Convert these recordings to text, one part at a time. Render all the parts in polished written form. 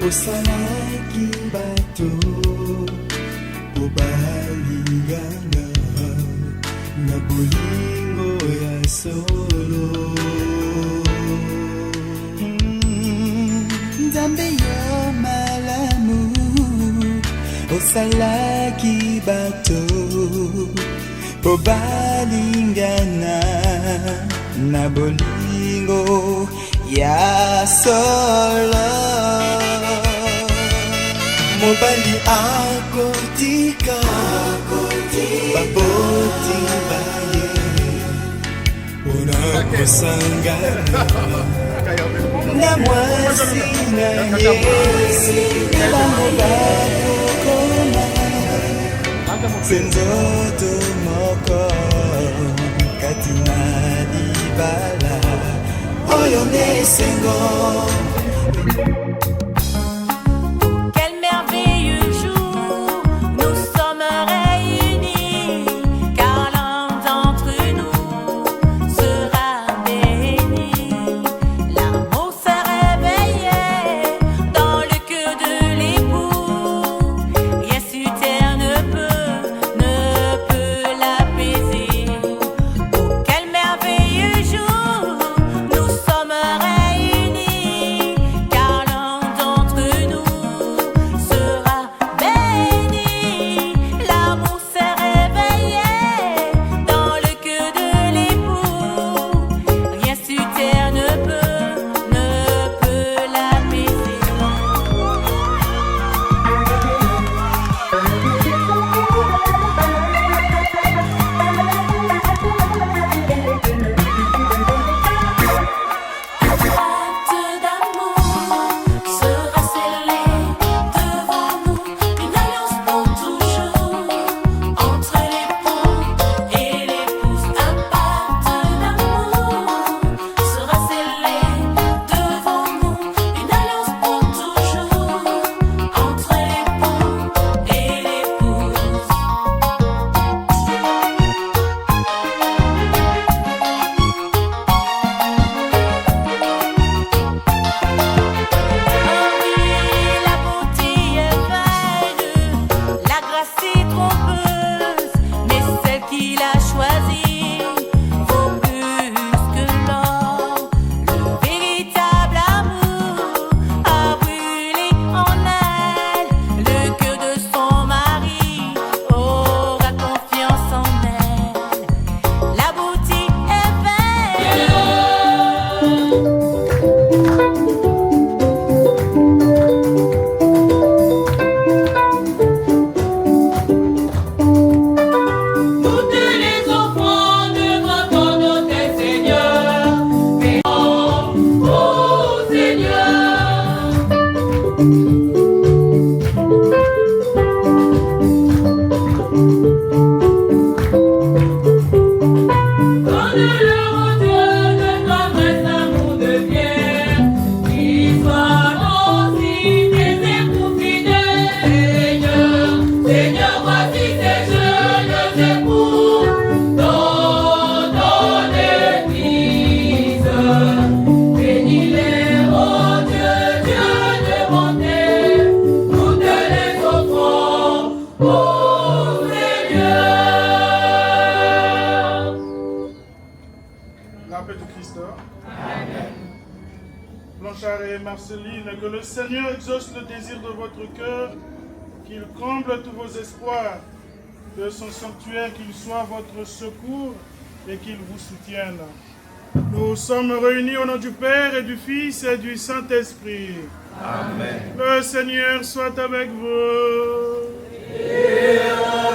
osalaki bato po balingana na bolingo ya solo. Nzambe yo malamu osalaki bato po balingana na bolingo ya solo. Mobali akotika baboti baye pona kosangana na mwasi na ye bango bakokoma senzoto moko kati na libala oyo nde esengo. Que le Seigneur exauce le désir de votre cœur, qu'il comble tous vos espoirs, que son sanctuaire, qu'il soit votre secours et qu'il vous soutienne. Nous sommes réunis au nom du Père et du Fils et du Saint-Esprit. Amen. Le Seigneur soit avec vous. Et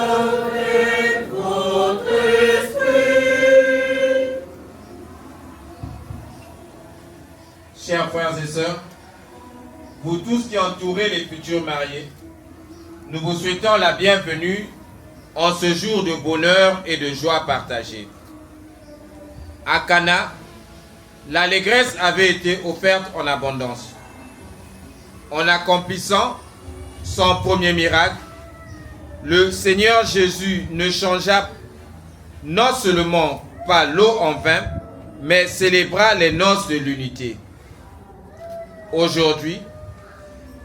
avec votre esprit. Chers frères et sœurs, vous tous qui entourez les futurs mariés, nous vous souhaitons la bienvenue en ce jour de bonheur et de joie partagée. À Cana, l'allégresse avait été offerte en abondance. En accomplissant son premier miracle, le Seigneur Jésus ne changea non seulement pas l'eau en vin, mais célébra les noces de l'unité. Aujourd'hui,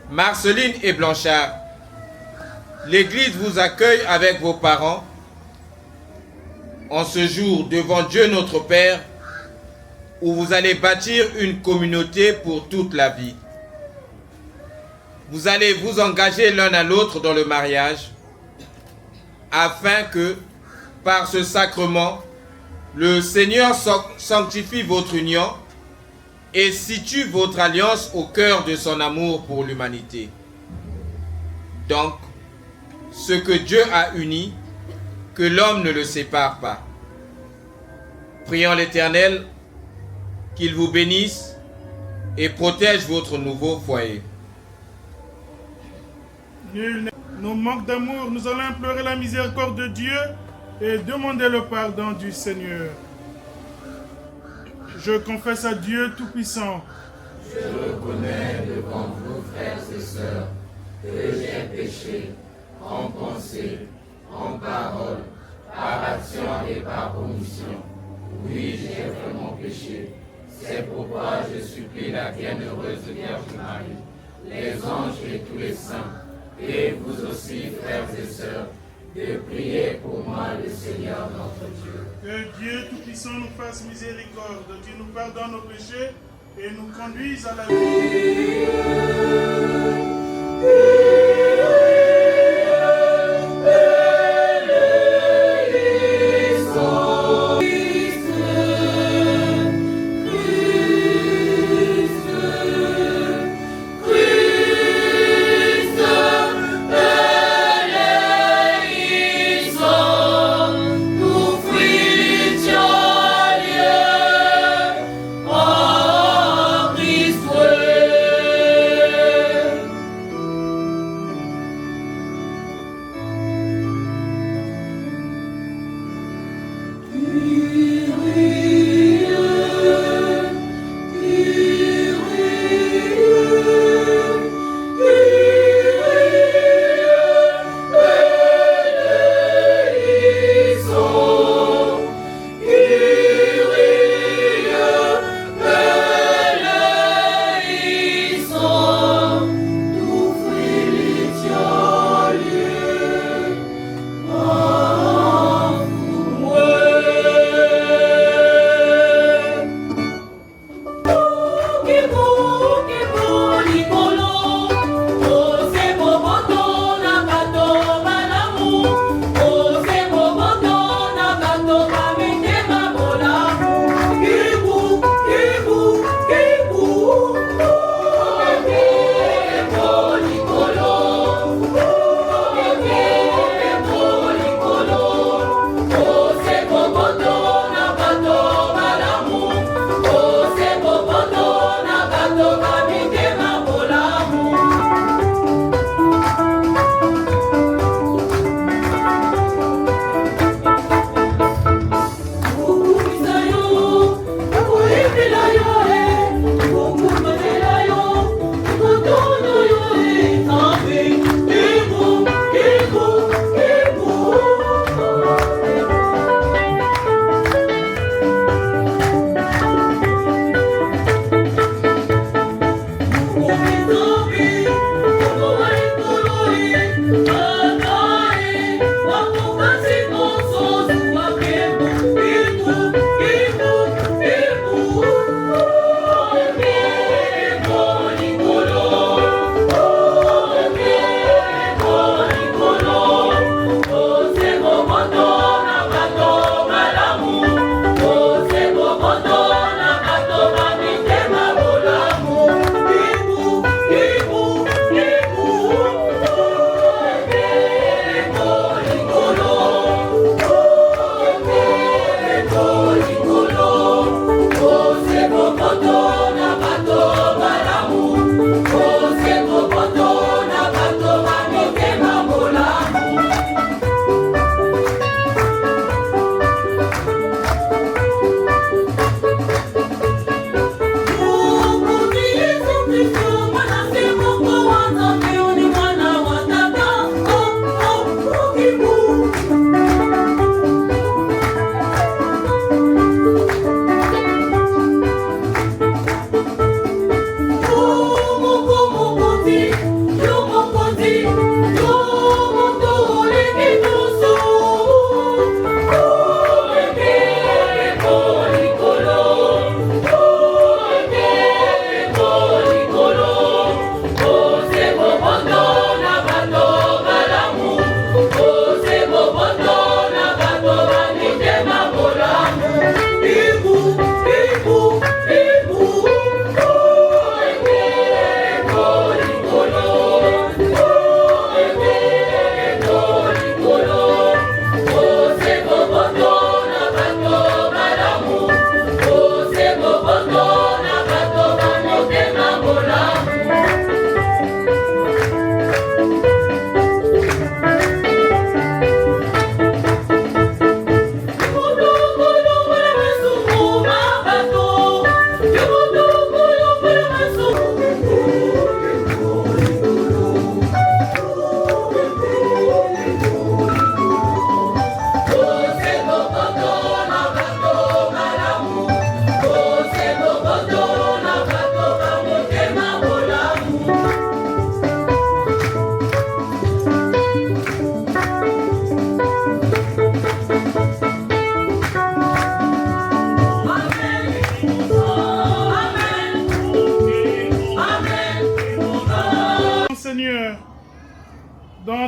Marceline et Blanchard, l'Église vous accueille avec vos parents en ce jour devant Dieu notre Père, où vous allez bâtir une communauté pour toute la vie. Vous allez vous engager l'un à l'autre dans le mariage, afin que, par ce sacrement, le Seigneur sanctifie votre union et situe votre alliance au cœur de son amour pour l'humanité. Donc, ce que Dieu a uni, que l'homme ne le sépare pas. Prions l'Éternel qu'il vous bénisse et protège votre nouveau foyer. Nul n'est nos manques d'amour, nous allons implorer la miséricorde de Dieu et demander le pardon du Seigneur. Je confesse à Dieu Tout-Puissant. Je reconnais devant vous, frères et sœurs, que j'ai péché en pensée, en parole, par action et par omission. Oui, j'ai vraiment péché. C'est pourquoi je supplie la bienheureuse Vierge Marie, les anges et tous les saints, et vous aussi, frères et sœurs, de prier pour moi le Seigneur notre Dieu. Que Dieu Tout-Puissant nous fasse miséricorde, qu'il nous pardonne nos péchés et nous conduise à la vie.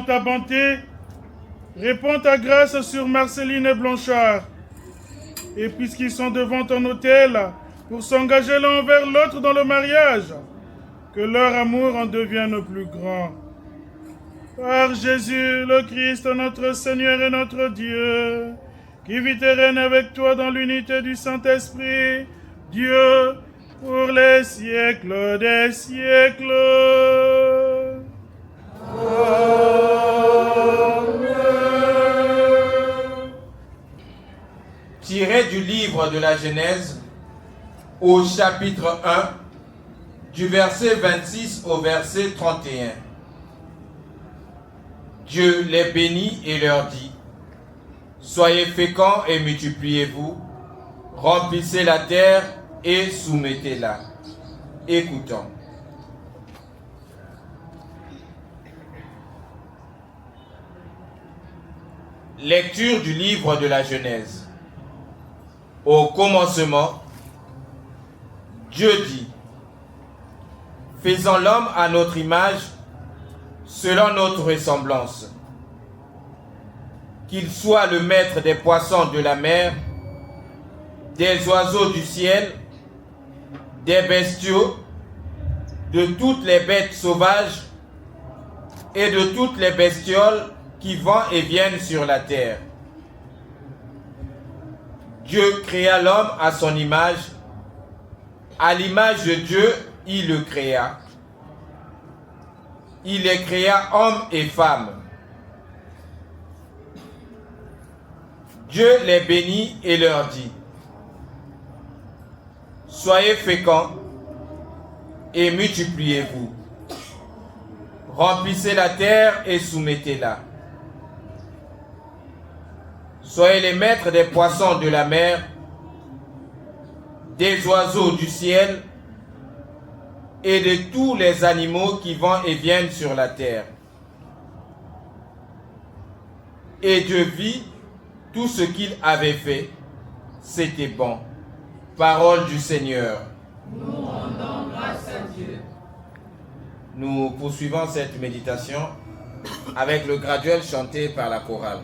dans ta bonté, répands ta grâce sur Marceline et Blanchard. Et puisqu'ils sont devant ton autel pour s'engager l'un envers l'autre dans le mariage, que leur amour en devienne plus grand. Par Jésus, le Christ, notre Seigneur et notre Dieu, qui vit et règne avec toi dans l'unité du Saint-Esprit, Dieu, pour les siècles des siècles. Tiré du livre de la Genèse, au chapitre 1, du verset 26 au verset 31. Dieu les bénit et leur dit: soyez féconds et multipliez-vous, remplissez la terre et soumettez-la. Écoutons. Lecture du livre de la Genèse. Au commencement, Dieu dit: faisons l'homme à notre image, selon notre ressemblance. Qu'il soit le maître des poissons de la mer, des oiseaux du ciel, des bestiaux, de toutes les bêtes sauvages et de toutes les bestioles qui vont et viennent sur la terre. Dieu créa l'homme à son image. À l'image de Dieu, il le créa. Il les créa hommes et femmes. Dieu les bénit et leur dit: soyez féconds et multipliez-vous. Remplissez la terre et soumettez-la. Soyez les maîtres des poissons de la mer, des oiseaux du ciel et de tous les animaux qui vont et viennent sur la terre. Et Dieu vit tout ce qu'il avait fait. C'était bon. Parole du Seigneur. Nous rendons grâce à Dieu. Nous poursuivons cette méditation avec le graduel chanté par la chorale.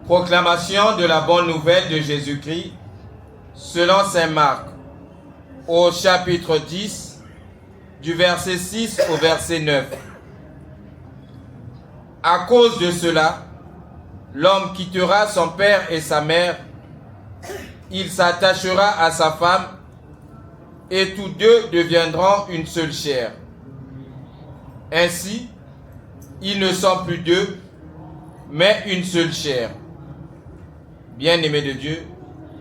Proclamation de la bonne nouvelle de Jésus-Christ selon saint Marc, au chapitre 10, du verset 6 au verset 9. À cause de cela, l'homme quittera son père et sa mère, il s'attachera à sa femme, et tous deux deviendront une seule chair. Ainsi, ils ne sont plus deux, mais une seule chair. Bien-aimés de Dieu,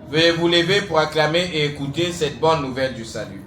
veuillez vous lever pour acclamer et écouter cette bonne nouvelle du salut.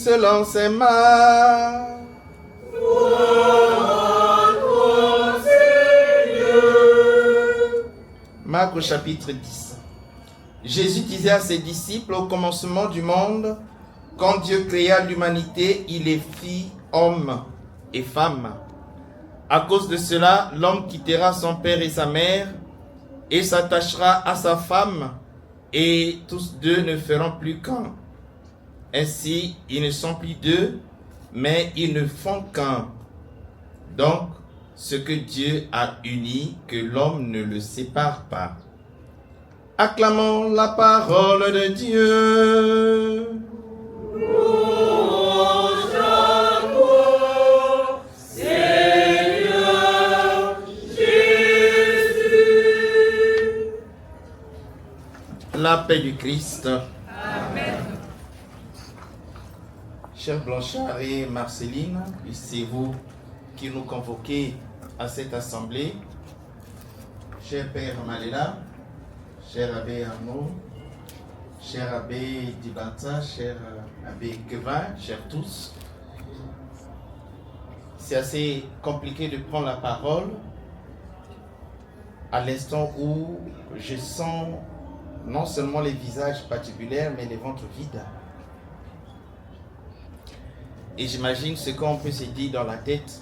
Selon saint Marc. Marc au chapitre 10. Jésus disait à ses disciples au commencement du monde, quand Dieu créa l'humanité, il les fit hommes et femmes. À cause de cela, l'homme quittera son père et sa mère et s'attachera à sa femme, et tous deux ne feront plus qu'un. Ainsi, ils ne sont plus deux, mais ils ne font qu'un. Donc, ce que Dieu a uni, que l'homme ne le sépare pas. Acclamons la parole de Dieu. La paix du Christ. Amen. Chers Blanchard et Marceline, c'est vous qui nous convoquez à cette assemblée. Cher Père Malela, cher Abbé Arnaud, cher Abbé Dibanta, cher Abbé Kevin, chers tous. C'est assez compliqué de prendre la parole à l'instant où je sens non seulement les visages patibulaires, mais les ventres vides. Et j'imagine ce qu'on peut se dire dans la tête.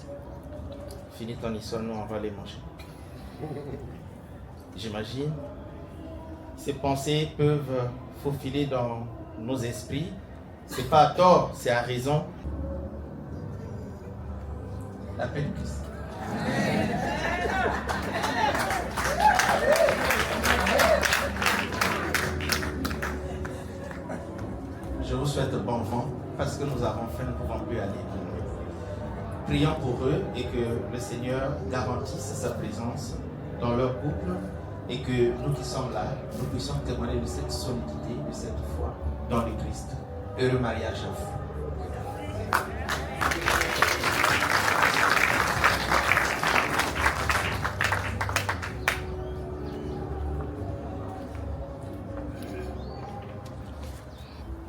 Finis ton histoire, nous on va les manger. J'imagine. Ces pensées peuvent faufiler dans nos esprits. C'est pas à tort, c'est à raison. La paix du Christ. Je vous souhaite bon vent parce que nous avons faim, nous ne pouvons plus aller. Prions pour eux et que le Seigneur garantisse sa présence dans leur couple et que nous qui sommes là, nous puissions témoigner de cette solidité, de cette foi dans le Christ. Heureux mariage à vous.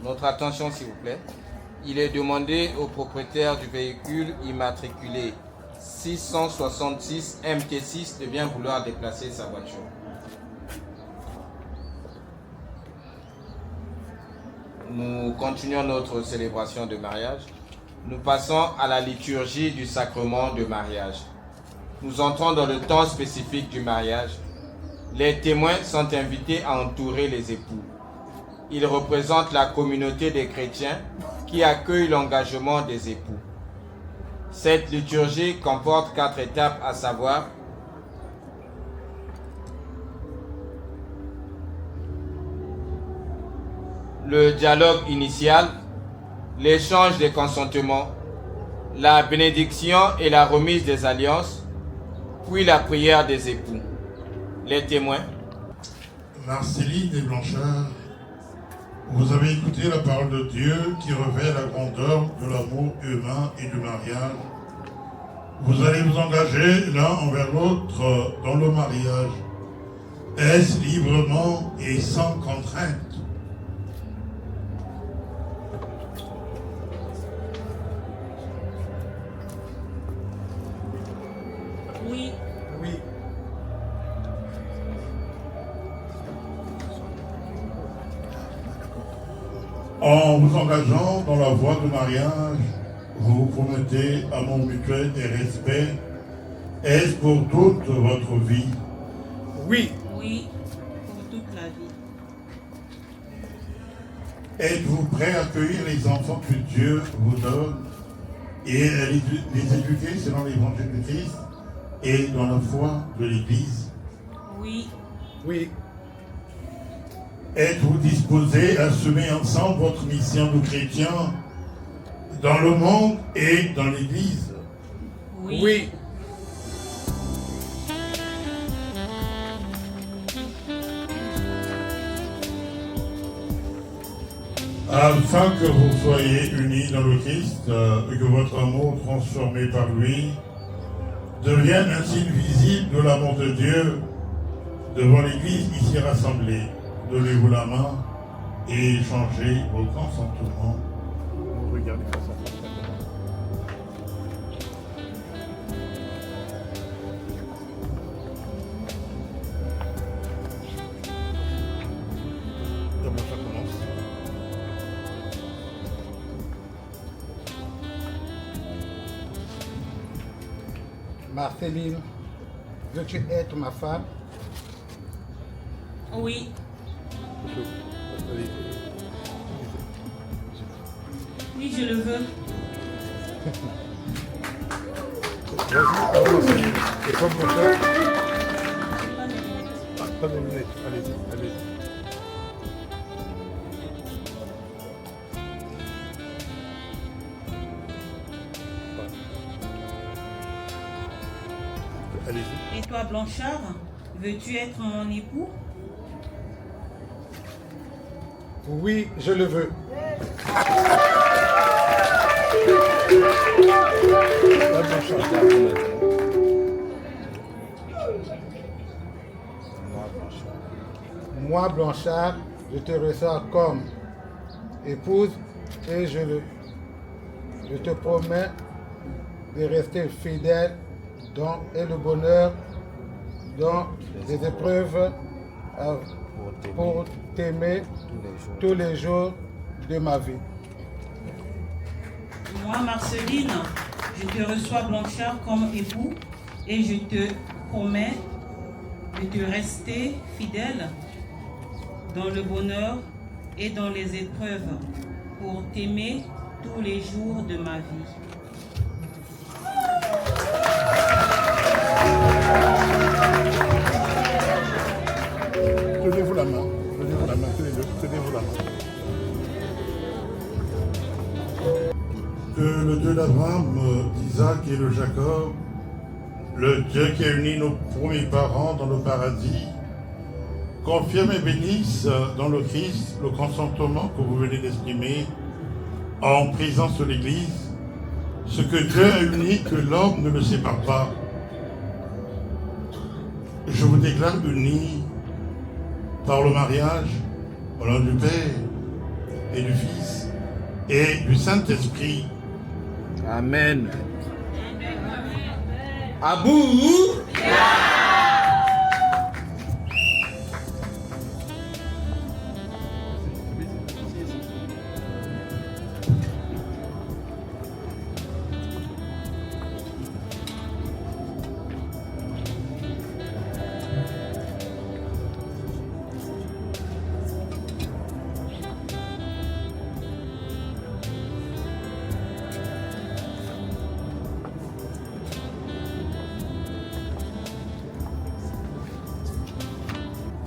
Notre attention s'il vous plaît. Il est demandé au propriétaire du véhicule immatriculé 666 MT6 de bien vouloir déplacer sa voiture. Nous continuons notre célébration de mariage. Nous passons à la liturgie du sacrement de mariage. Nous entrons dans le temps spécifique du mariage. Les témoins sont invités à entourer les époux. Ils représentent la communauté des chrétiens qui accueillent l'engagement des époux. Cette liturgie comporte 4 étapes, à savoir le dialogue initial, l'échange des consentements, la bénédiction et la remise des alliances, puis la prière des époux. Les témoins. Marceline et Blanchard, vous avez écouté la parole de Dieu qui révèle la grandeur de l'amour humain et du mariage. Vous allez vous engager l'un envers l'autre dans le mariage. Est-ce librement et sans contrainte? Oui. Oui. En vous engageant dans la voie du mariage, vous vous promettez amour mutuel et respect. Est-ce pour toute votre vie? Oui. Oui, pour toute la vie. Êtes-vous prêt à accueillir les enfants que Dieu vous donne et à les éduquer selon l'évangile du Christ et dans la foi de l'Église? Oui. Oui. Êtes-vous disposé à assumer ensemble votre mission de chrétien dans le monde et dans l'Église? Oui. Oui. Afin que vous soyez unis dans le Christ et que votre amour transformé par lui devienne un signe visible de l'amour de Dieu devant l'Église ici rassemblée. Donnez-vous la main et échangez vos consentements. Regardez ça. Marceline, veux-tu être ma femme? Oui. Oui, je le veux. Et comme mon frère? Pas de lunettes, allez-y, allez-y. Et toi, Blanchard, veux-tu être mon époux? Oui, je le veux. Moi, Blanchard, je te reçois comme épouse et je te promets de rester fidèle dans le bonheur, dans les épreuves, pour t'aimer tous les jours de ma vie. Moi, Marceline, je te reçois, Blanchard, comme époux et je te promets de te rester fidèle dans le bonheur et dans les épreuves pour t'aimer tous les jours de ma vie. Tenez-vous la main, tous les deux, tenez-vous la main. Que le Dieu d'Abraham, d'Isaac et de Jacob, le Dieu qui a uni nos premiers parents dans le paradis, confirme et bénisse dans le Christ le consentement que vous venez d'exprimer en présence de l'Église, ce que Dieu a uni, que l'homme ne le sépare pas. Je vous déclare unis par le mariage, au nom du Père et du Fils et du Saint-Esprit. Amen. Abou.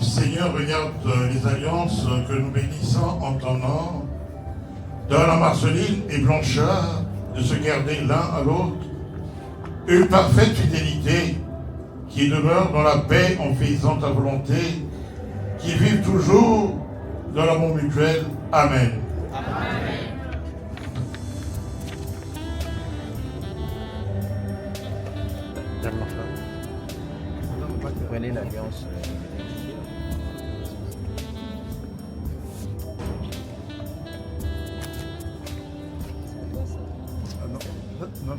Seigneur, regarde les alliances que nous bénissons en ton nom, dans la Marceline et Blanchard, de se garder l'un à l'autre, une parfaite fidélité qui demeure dans la paix en faisant ta volonté, qui vivent toujours dans l'amour mutuel. Amen. Prenez l'alliance. Non.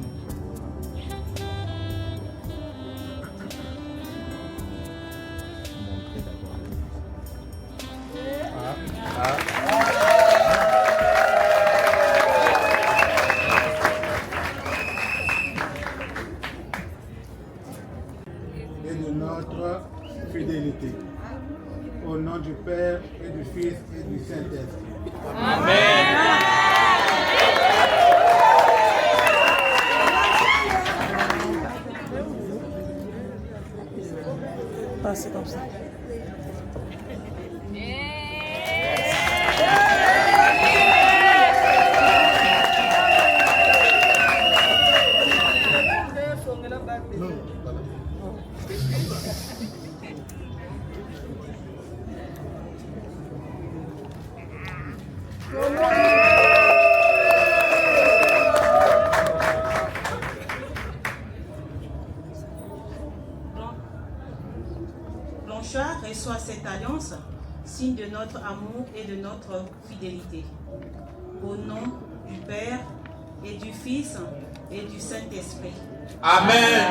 Et de notre fidélité. Au nom du Père et du Fils et du Saint-Esprit. C'est comme ça. Blanchard reçoit cette alliance, signe de notre amour et de notre fidélité. Au nom du Père et du Fils et du Saint-Esprit. Amen.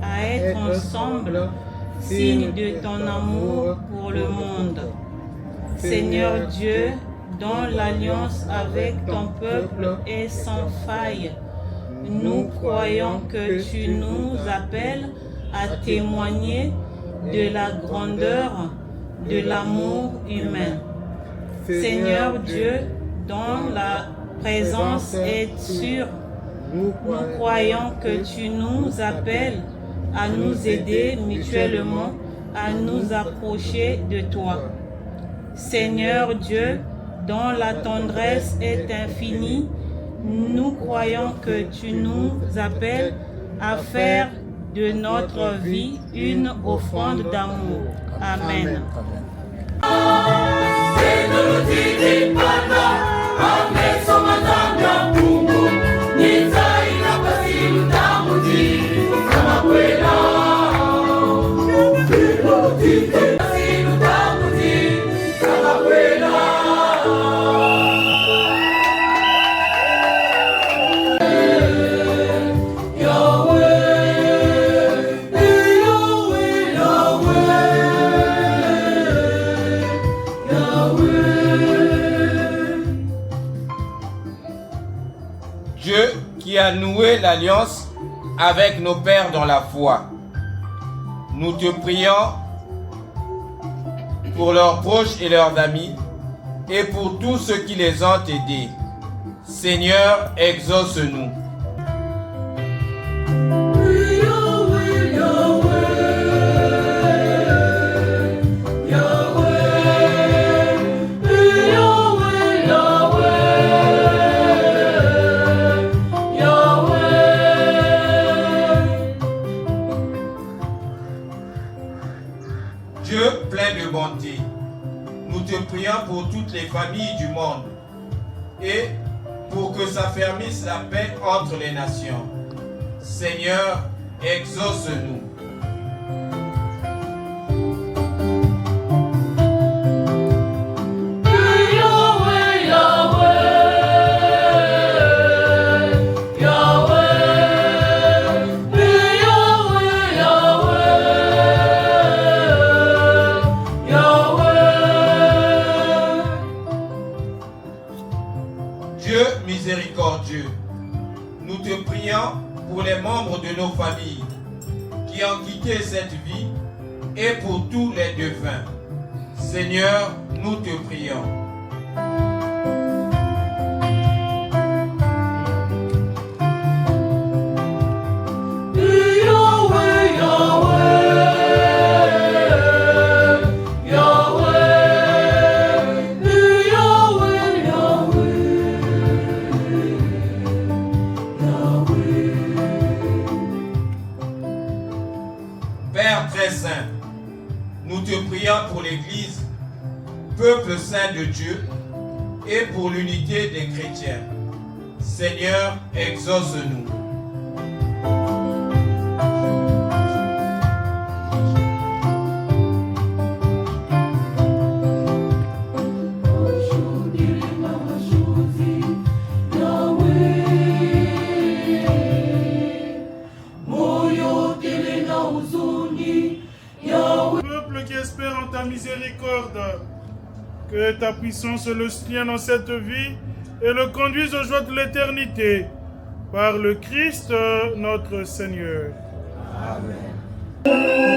À être ensemble, signe de ton amour pour le monde. Seigneur Dieu, dont l'alliance avec ton peuple est sans faille, nous croyons que tu nous appelles à témoigner de la grandeur de l'amour humain. Seigneur Dieu, dont la présence est sûre, nous croyons que tu nous appelles à nous aider mutuellement à nous approcher de toi. Seigneur Dieu, dont la tendresse est infinie, nous croyons que tu nous appelles à faire de notre vie une offrande d'amour. Amen. Dieu qui a noué l'alliance avec nos pères dans la foi, nous te prions pour leurs proches et leurs amis et pour tous ceux qui les ont aidés. Seigneur, exauce-nous. Dieu plein de bonté, nous te prions pour toutes les familles du monde et pour que s'affermisse la paix entre les nations. Seigneur, exauce-nous. Dieu miséricordieux, nous te prions pour les membres de nos familles qui ont quitté cette vie et pour tous les défunts. Seigneur, nous te prions. Père très saint, nous te prions pour l'Église, peuple saint de Dieu, et pour l'unité des chrétiens. Seigneur, exauce-nous. Qui espère en ta miséricorde, que ta puissance le soutienne dans cette vie et le conduise aux joies de l'éternité, par le Christ notre Seigneur. Amen.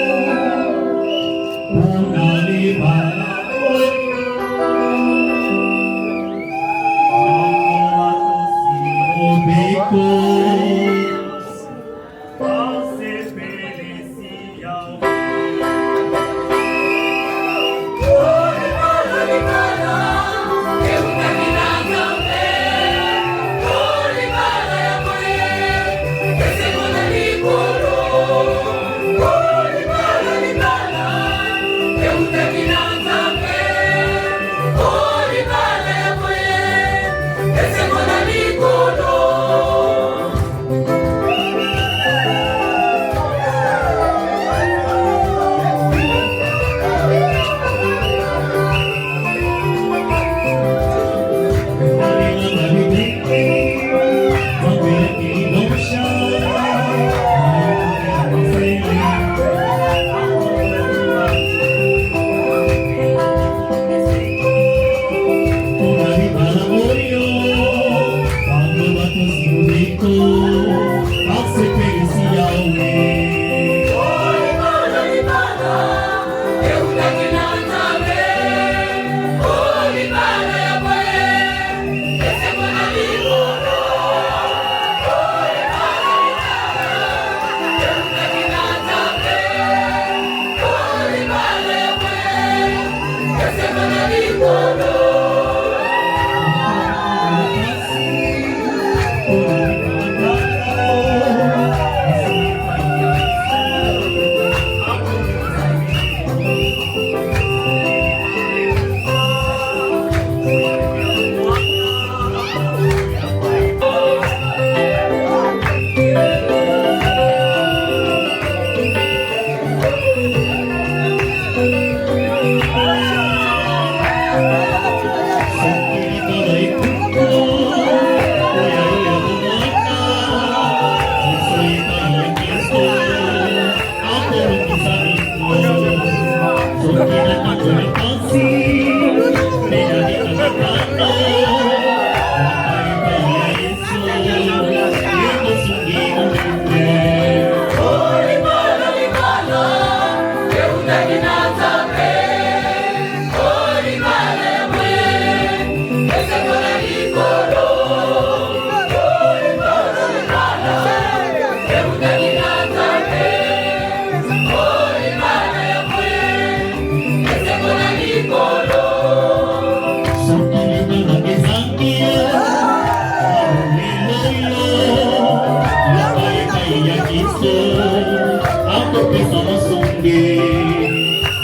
topesa mosonge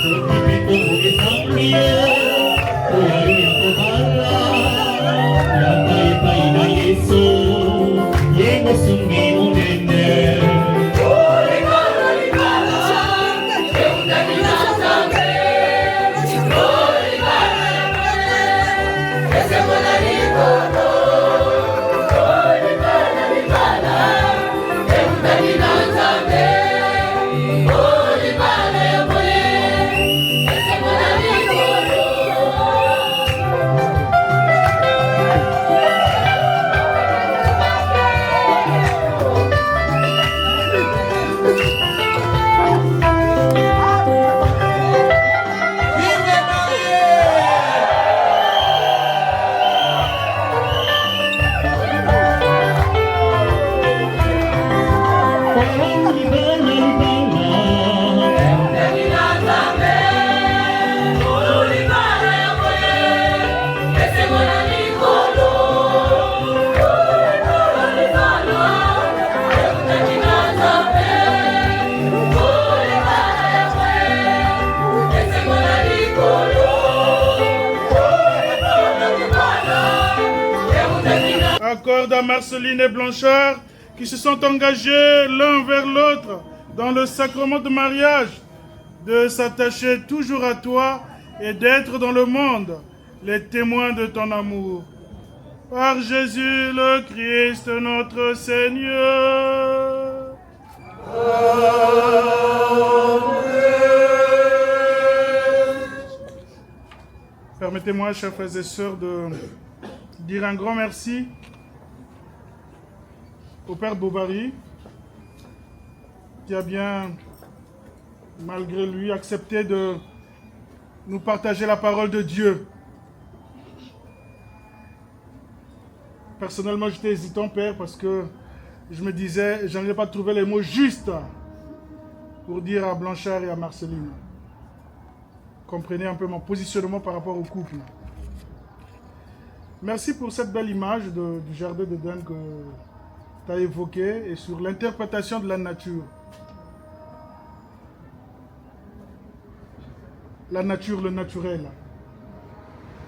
soki bikongo esambi oyo ya kobala yaka epai na yesu ye mosungi monene. Accorde à Marceline et Blanchard qui se sont engagés l'un vers l'autre dans le sacrement de mariage, de s'attacher toujours à toi et d'être dans le monde les témoins de ton amour. Par Jésus le Christ notre Seigneur. Permettez-moi, chers frères et sœurs, de dire un grand merci au Père Bobary, qui a bien, malgré lui, accepté de nous partager la parole de Dieu. Personnellement, j'étais hésitant, Père, parce que je me disais, je n'allais pas trouver les mots justes pour dire à Blanchard et à Marceline. Comprenez un peu mon positionnement par rapport au couple. Merci pour cette belle image du jardin d'Éden que tu as évoqué et sur l'interprétation de la nature. La nature, le naturel.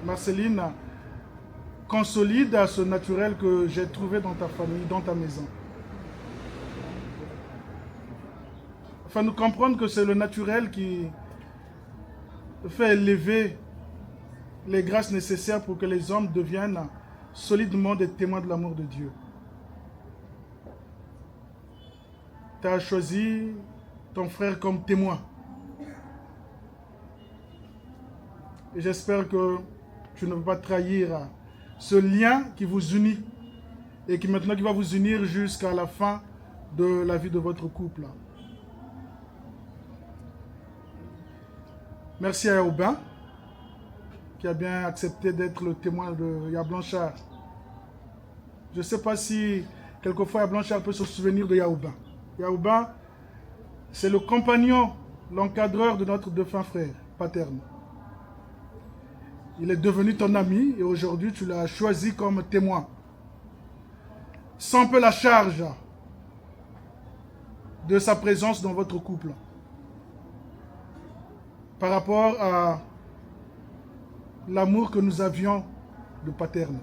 Marceline consolide à ce naturel que j'ai trouvé dans ta famille, dans ta maison. Afin de comprendre que c'est le naturel qui fait élever les grâces nécessaires pour que les hommes deviennent solidement des témoins de l'amour de Dieu. Tu as choisi ton frère comme témoin. Et j'espère que tu ne veux pas trahir ce lien qui vous unit et qui maintenant qui va vous unir jusqu'à la fin de la vie de votre couple. Merci à Aubin qui a bien accepté d'être le témoin de Ya Blanchard. Je ne sais pas si quelquefois Ya Blanchard peut se souvenir de Yaoubin. Yaoubin, c'est le compagnon, l'encadreur de notre défunt frère paterne. Il est devenu ton ami et aujourd'hui tu l'as choisi comme témoin. Sans peu la charge de sa présence dans votre couple. Par rapport à l'amour que nous avions de paterne.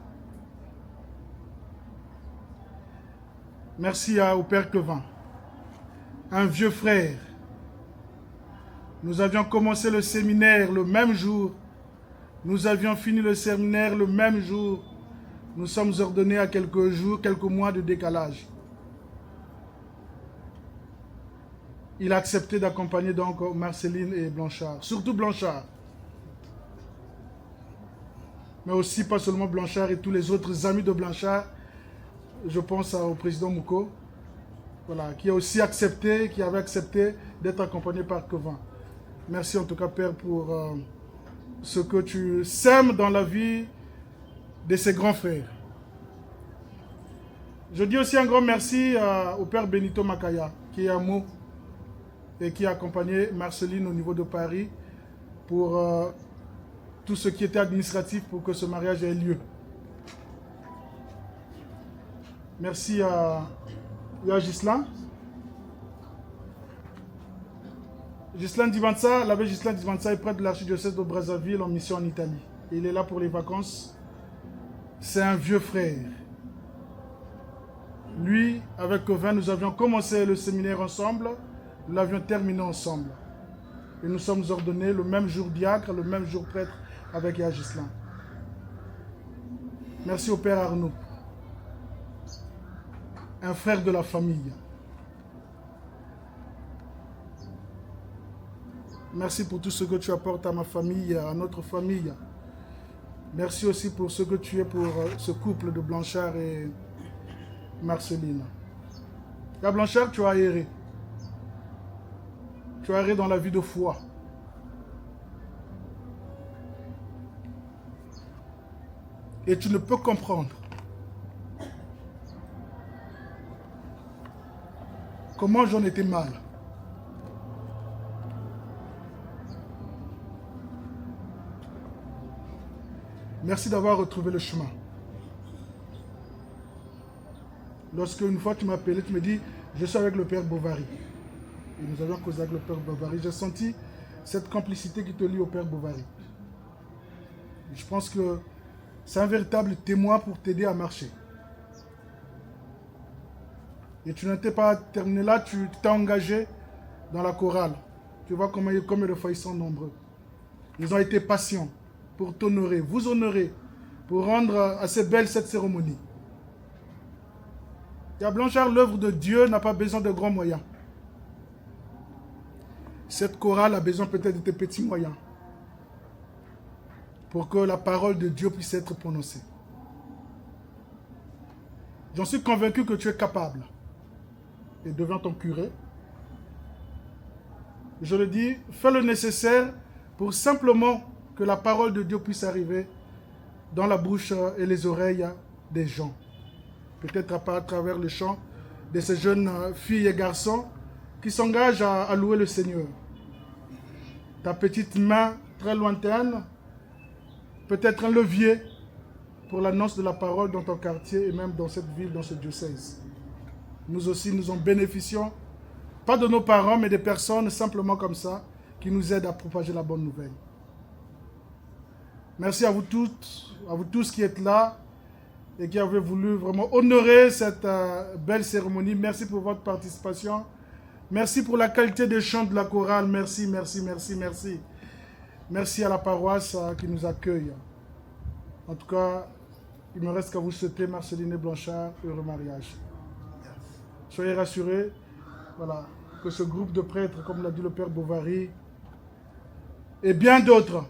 Merci au Père Quevin, un vieux frère. Nous avions commencé le séminaire le même jour. Nous avions fini le séminaire le même jour. Nous sommes ordonnés à quelques jours, quelques mois de décalage. Il a accepté d'accompagner donc Marceline et Blanchard. Surtout Blanchard. Mais aussi pas seulement Blanchard et tous les autres amis de Blanchard. Je pense au président Mouko. Voilà, qui a aussi accepté, qui avait accepté d'être accompagné par Quevin. Merci en tout cas Père pour ce que tu sèmes dans la vie de ses grands frères. Je dis aussi un grand merci au Père Benito Makaya, qui est à Meaux et qui a accompagné Marceline au niveau de Paris pour tout ce qui était administratif pour que ce mariage ait lieu. Merci à Gislain. Ghislain Dibanza, l'abbé Ghislain Dibanza est prêtre de l'archidiocèse de Brazzaville en mission en Italie. Il est là pour les vacances. C'est un vieux frère. Lui, avec Covin, nous avions commencé le séminaire ensemble. Nous l'avions terminé ensemble. Et nous sommes ordonnés le même jour diacre, le même jour prêtre avec Ghislain. Merci au Père Arnaud. Un frère de la famille. Merci pour tout ce que tu apportes à ma famille, à notre famille. Merci aussi pour ce que tu es pour ce couple de Blanchard et Marceline. La Blanchard, tu as erré. Tu as erré dans la vie de foi. Et tu ne peux comprendre comment j'en étais mal. Merci d'avoir retrouvé le chemin. Lorsque une fois tu m'as appelé, tu me dis, je suis avec le Père Bovary. Et nous avions causé avec le Père Bovary. J'ai senti cette complicité qui te lie au Père Bovary. Et je pense que c'est un véritable témoin pour t'aider à marcher. Et tu n'étais pas terminé là, tu t'es engagé dans la chorale. Tu vois comme les fois ils sont nombreux. Ils ont été patients pour t'honorer, vous honorer, pour rendre assez belle cette cérémonie. Et à Blanchard, l'œuvre de Dieu n'a pas besoin de grands moyens. Cette chorale a besoin peut-être de tes petits moyens pour que la parole de Dieu puisse être prononcée. J'en suis convaincu que tu es capable. Et devant ton curé, je le dis, fais le nécessaire pour simplement que la parole de Dieu puisse arriver dans la bouche et les oreilles des gens. Peut-être à travers le chant de ces jeunes filles et garçons qui s'engagent à louer le Seigneur. Ta petite main très lointaine peut être un levier pour l'annonce de la parole dans ton quartier et même dans cette ville, dans ce diocèse. Nous aussi, nous en bénéficions, pas de nos parents, mais des personnes simplement comme ça, qui nous aident à propager la bonne nouvelle. Merci à vous toutes, à vous tous qui êtes là et qui avez voulu vraiment honorer cette belle cérémonie. Merci pour votre participation. Merci pour la qualité des chants de la chorale. Merci, merci, merci, merci. Merci à la paroisse qui nous accueille. En tout cas, il me reste qu'à vous souhaiter, Marceline et Blanchard, heureux mariage. Soyez rassurés, voilà, que ce groupe de prêtres, comme l'a dit le Père Bovary, et bien d'autres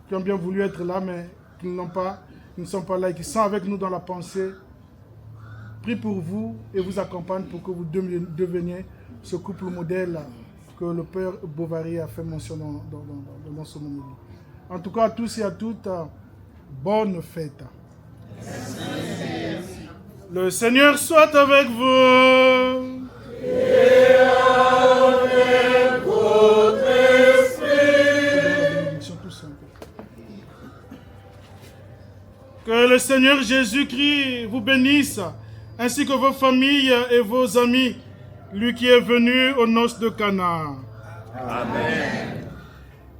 qui ont bien voulu être là, mais qui ne sont pas là et qui sont avec nous dans la pensée, prient pour vous et vous accompagnent pour que vous deveniez ce couple modèle que le Père Bovary a fait mention dans son homélie. En tout cas, à tous et à toutes, bonne fête. Merci. Le Seigneur soit avec vous. Et avec votre esprit. Que le Seigneur Jésus-Christ vous bénisse, ainsi que vos familles et vos amis, lui qui est venu aux noces de Cana. Amen.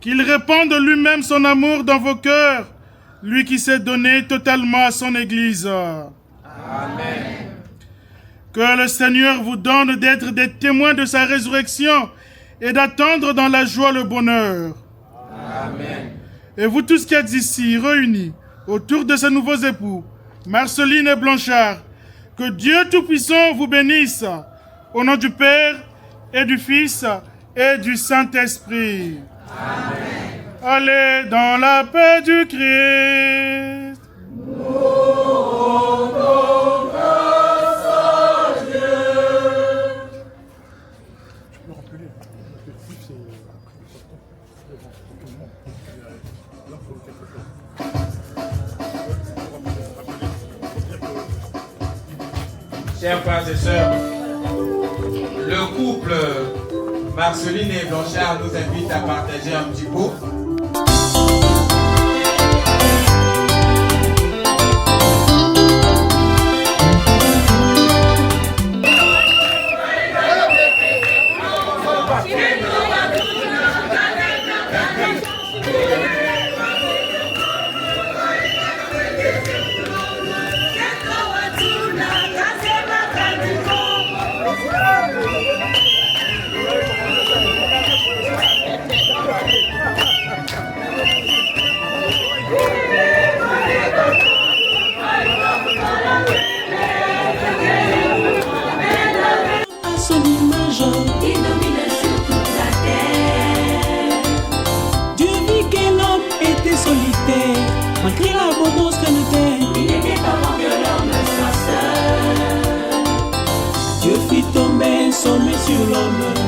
Qu'il répande lui-même son amour dans vos cœurs, lui qui s'est donné totalement à son Église. Amen. Que le Seigneur vous donne d'être des témoins de sa résurrection et d'attendre dans la joie le bonheur. Amen. Et vous tous qui êtes ici, réunis autour de ces nouveaux époux, Marceline et Blanchard, que Dieu Tout-Puissant vous bénisse, au nom du Père et du Fils et du Saint-Esprit. Amen. Allez dans la paix du Christ. Nous rendons grâce à Dieu. Chers frères et sœurs, le couple Marceline et Blanchard nous invite à partager un petit pot. Amen. sur l'homme.